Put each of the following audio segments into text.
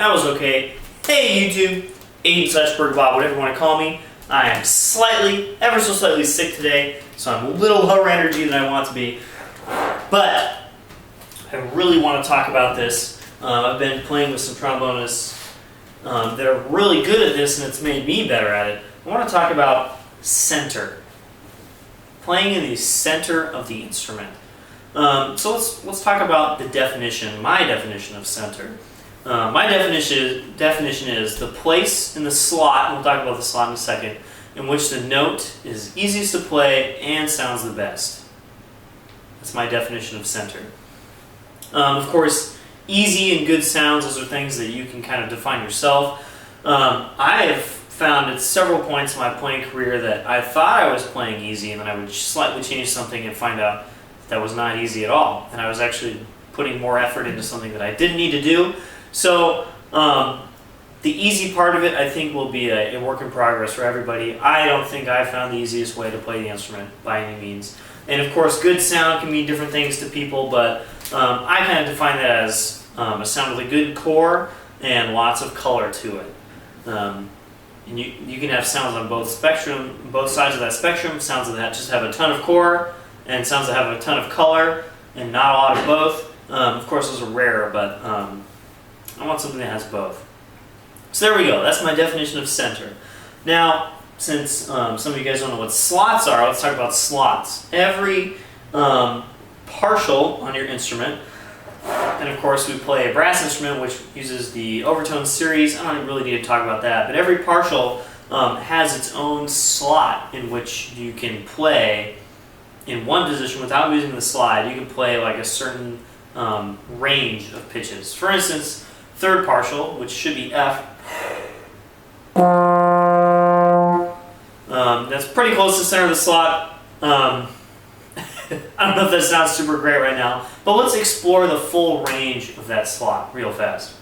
That was okay. Hey YouTube, Aiden/BurgerBob, whatever you want to call me. I am slightly, ever so slightly sick today, so I'm a little lower energy than I want to be. But I really want to talk about this. I've been playing with some trombonists that are really good at this, and it's made me better at it. I want to talk about center. Playing in the center of the instrument. So let's talk about the definition, my definition of center. My definition is the place in the slot, and we'll talk about the slot in a second, in which the note is easiest to play and sounds the best. That's my definition of center. Of course, easy and good sounds, those are things that you can kind of define yourself. I have found at several points in my playing career that I thought I was playing easy, and then I would slightly change something and find out that was not easy at all, and I was actually putting more effort into something that I didn't need to do. So the easy part of it, I think, will be a work in progress for everybody. I don't think I found the easiest way to play the instrument by any means. And of course, good sound can mean different things to people, but I kind of define that as a sound with a good core and lots of color to it. And you can have sounds on both sides of that spectrum, sounds that just have a ton of core, and sounds that have a ton of color, and not a lot of both. Of course, those are rare, but I want something that has both. So there we go, that's my definition of center. Now, since some of you guys don't know what slots are, let's talk about slots. Every partial on your instrument, and of course we play a brass instrument which uses the overtone series. I don't really need to talk about that, but every partial has its own slot in which you can play in one position without using the slide. You can play like a certain range of pitches. For instance, third partial, which should be F, that's pretty close to the center of the slot. I don't know if that sounds super great right now, but let's explore the full range of that slot real fast.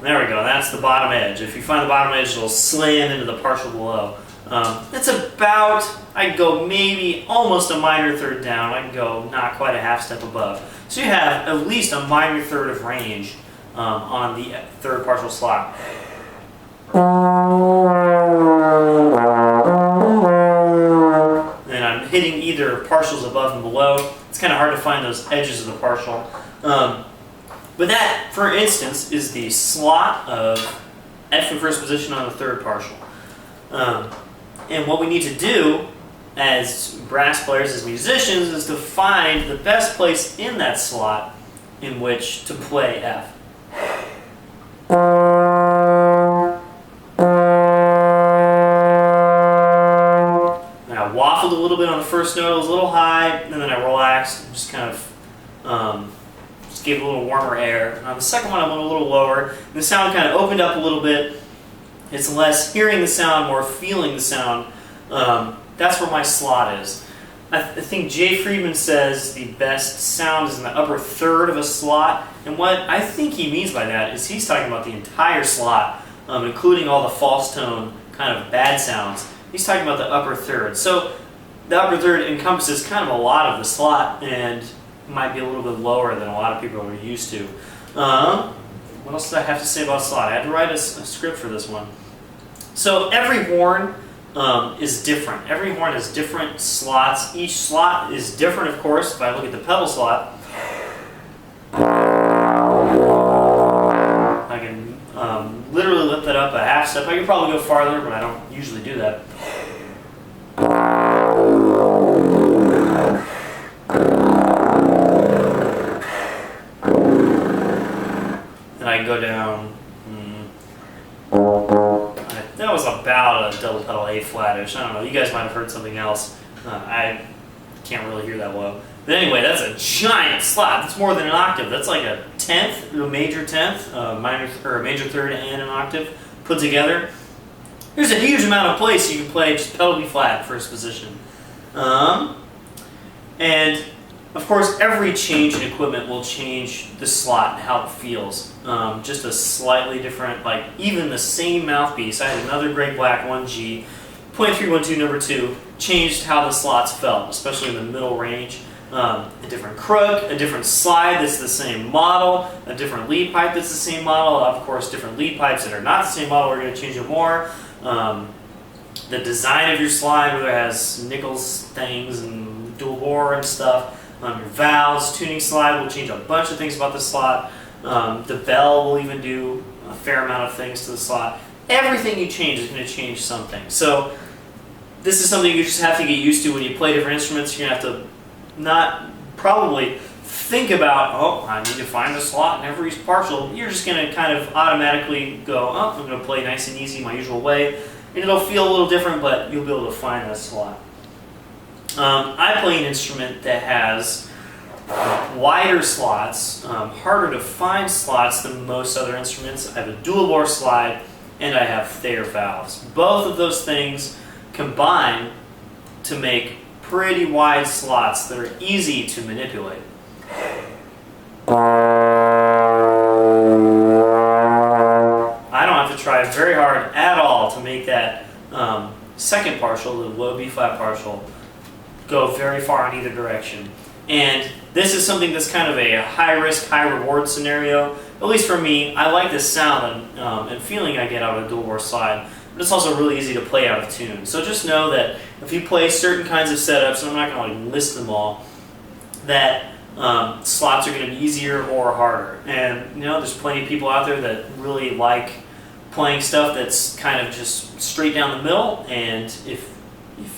There we go, that's the bottom edge. If you find the bottom edge, it'll slam into the partial below. It's about, I'd go maybe almost a minor third down. I can go not quite a half step above. So you have at least a minor third of range on the third partial slot. And I'm hitting either partials above and below. It's kind of hard to find those edges of the partial. But that, for instance, is the slot of F in first position on the third partial. And what we need to do as brass players, as musicians, is to find the best place in that slot in which to play F. And I waffled a little bit on the first note, it was a little high, and then I relaxed and just kind of just gave it a little warmer air. And on the second one I went a little lower, and the sound kind of opened up a little bit. It's less hearing the sound, more feeling the sound. That's where my slot is. I think Jay Friedman says the best sound is in the upper third of a slot. And what I think he means by that is he's talking about the entire slot, including all the false tone kind of bad sounds. He's talking about the upper third. So the upper third encompasses kind of a lot of the slot and might be a little bit lower than a lot of people are used to. What else did I have to say about slot? I had to write a script for this one. So every horn is different. Every horn has different slots. Each slot is different, of course. If I look at the pedal slot, I can literally lift that up a half step. I could probably go farther, but I don't usually do that. And I can go down. That was about a double pedal A flattish. I don't know. You guys might have heard something else. I can't really hear that well. But anyway, that's a giant slot. That's more than an octave. That's like a tenth, a major tenth, minor or a major third, and an octave put together. There's a huge amount of place you can play just pedal B flat first position. And Of course, every change in equipment will change the slot and how it feels. Just a slightly different, like even the same mouthpiece. I had another Great Black 1G, 0.312 number 2, changed how the slots felt, especially in the middle range. A different crook, a different slide that's the same model, a different lead pipe that's the same model. Of course, different lead pipes that are not the same model are going to change it more. The design of your slide, whether it has Nichols things and dual bore and stuff. Your valves, tuning slide will change a bunch of things about the slot. The bell will even do a fair amount of things to the slot. Everything you change is going to change something. So this is something you just have to get used to when you play different instruments. You're going to have to not probably think about, oh, I need to find a slot in every partial. You're just going to kind of automatically go, oh, I'm going to play nice and easy my usual way. And it'll feel a little different, but you'll be able to find that slot. I play an instrument that has wider slots, harder to find slots than most other instruments. I have a dual bore slide and I have Thayer valves. Both of those things combine to make pretty wide slots that are easy to manipulate. I don't have to try very hard at all to make that second partial, the low B flat partial, go very far in either direction. And this is something that's kind of a high risk, high reward scenario. At least for me, I like the sound and feeling I get out of a dual bore slide, but it's also really easy to play out of tune. So just know that if you play certain kinds of setups, and I'm not going to list them all, that slots are going to be easier or harder. And you know, there's plenty of people out there that really like playing stuff that's kind of just straight down the middle, and if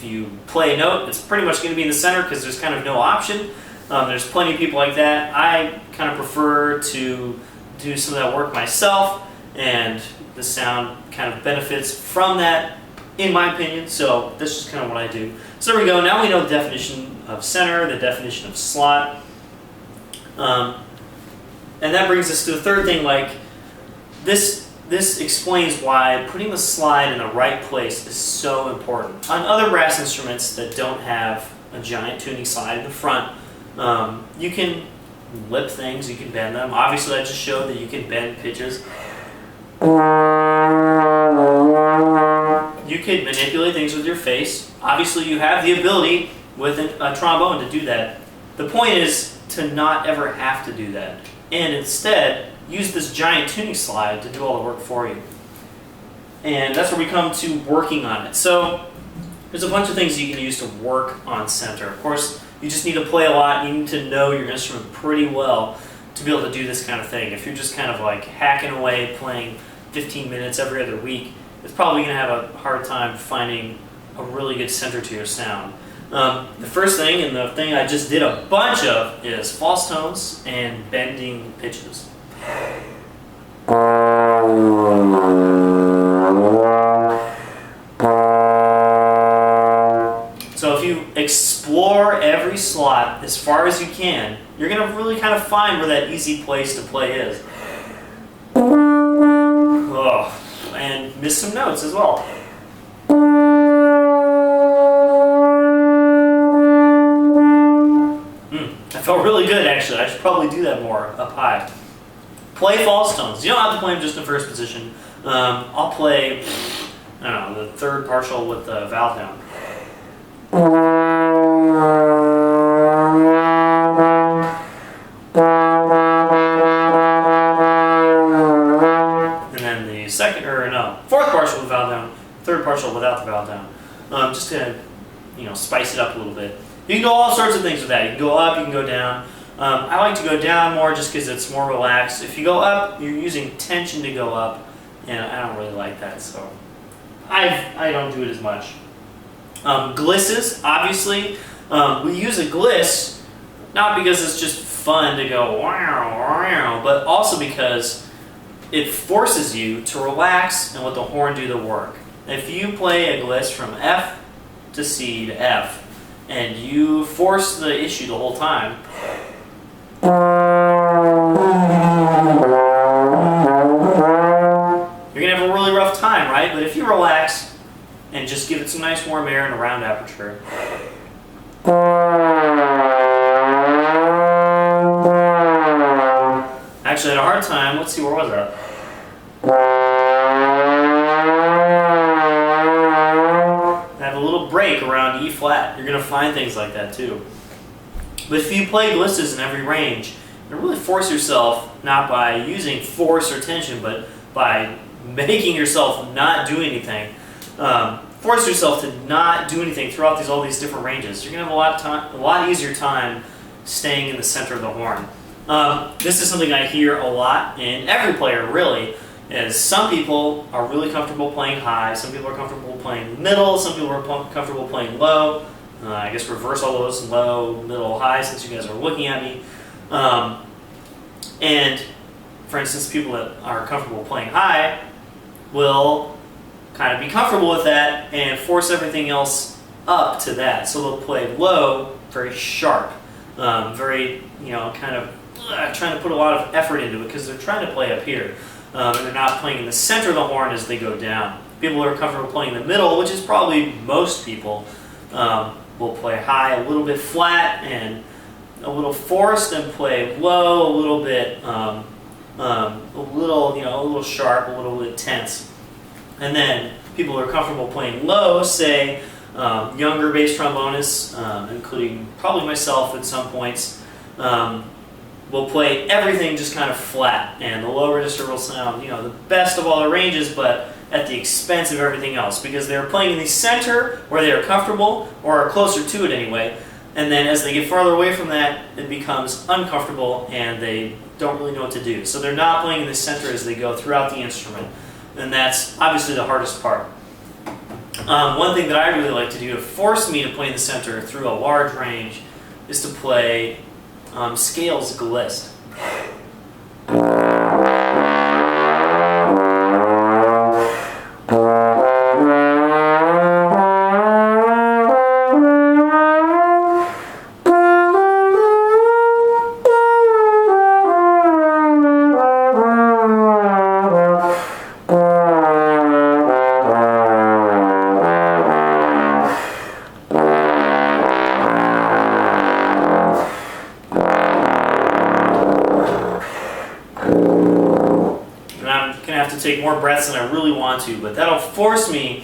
you play a note, it's pretty much going to be in the center because there's kind of no option. There's plenty of people like that. I kind of prefer to do some of that work myself, and the sound kind of benefits from that, in my opinion. So this is kind of what I do. So there we go. Now we know the definition of center, the definition of slot. And that brings us to the third thing, like this explains why putting the slide in the right place is so important. On other brass instruments that don't have a giant tuning slide in the front, you can lip things, you can bend them. Obviously, I just showed that you can bend pitches. You can manipulate things with your face. Obviously, you have the ability with a trombone to do that. The point is to not ever have to do that, and instead use this giant tuning slide to do all the work for you. And that's where we come to working on it. So there's a bunch of things you can use to work on center. Of course, you just need to play a lot. You need to know your instrument pretty well to be able to do this kind of thing. If you're just kind of like hacking away playing 15 minutes every other week, it's probably going to have a hard time finding a really good center to your sound. The first thing, and the thing I just did a bunch of, is false tones and bending pitches. So if you explore every slot as far as you can, you're going to really kind of find where that easy place to play is. Oh, and miss some notes as well. That felt really good, actually. I should probably do that more up high. Play false tones. You don't have to play them just in first position. I'll play, I don't know, the third partial with the valve down. And then the second, or no, fourth partial with valve down, third partial without the valve down. Just to, spice it up a little bit. You can go all sorts of things with that. You can go up, you can go down. I like to go down more just because it's more relaxed. If you go up, you're using tension to go up, and I don't really like that, so I don't do it as much. Glisses, obviously. We use a gliss not because it's just fun to go wow, wow, but also because it forces you to relax and let the horn do the work. If you play a gliss from F to C to F, and you force the issue the whole time, you're going to have a really rough time, right? But if you relax and just give it some nice warm air and a round aperture, actually had a hard time. Let's see, where was that? I have a little break around E flat. You're going to find things like that too. But if you play glistas in every range, you really force yourself, not by using force or tension, but by making yourself not do anything. Force yourself to not do anything throughout all these different ranges. You're going to have a lot easier time staying in the center of the horn. This is something I hear a lot in every player, really, is some people are really comfortable playing high, some people are comfortable playing middle, some people are comfortable playing low. I guess reverse all those, low, middle, high, since you guys are looking at me. And for instance, people that are comfortable playing high will kind of be comfortable with that and force everything else up to that. So they'll play low, very sharp, very, kind of trying to put a lot of effort into it because they're trying to play up here. And they're not playing in the center of the horn as they go down. People who are comfortable playing in the middle, which is probably most people, will play high, a little bit flat, and a little forced, and play low, a little bit, a little sharp, a little bit tense. And then people who are comfortable playing low, say younger bass trombonists, including probably myself at some points, will play everything just kind of flat, and the low register will sound, the best of all the ranges, but at the expense of everything else, because they're playing in the center where they are comfortable, or are closer to it anyway, and then as they get farther away from that, it becomes uncomfortable and they don't really know what to do. So they're not playing in the center as they go throughout the instrument, and that's obviously the hardest part. One thing that I really like to do to force me to play in the center through a large range is to play scales glist. Take more breaths than I really want to, but that'll force me,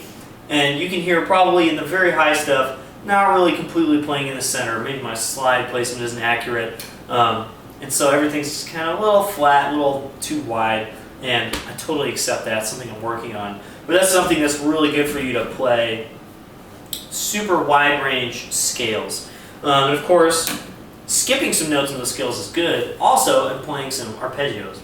and you can hear probably in the very high stuff, not really completely playing in the center. Maybe my slide placement isn't accurate, and so everything's just kind of a little flat, a little too wide, and I totally accept that. It's something I'm working on. But that's something that's really good for you to play super wide range scales. And of course, skipping some notes in those scales is good, also, and playing some arpeggios.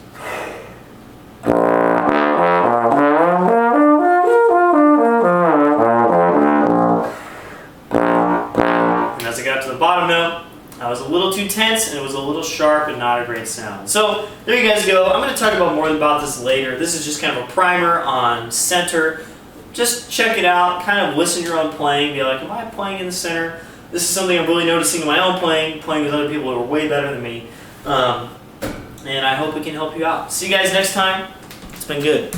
As I got to the bottom note, I was a little too tense and it was a little sharp and not a great sound. So there you guys go. I'm going to talk about more about this later. This is just kind of a primer on center. Just check it out, kind of listen to your own playing, be like, am I playing in the center? This is something I'm really noticing in my own playing with other people who are way better than me. And I hope it can help you out. See you guys next time. It's been good.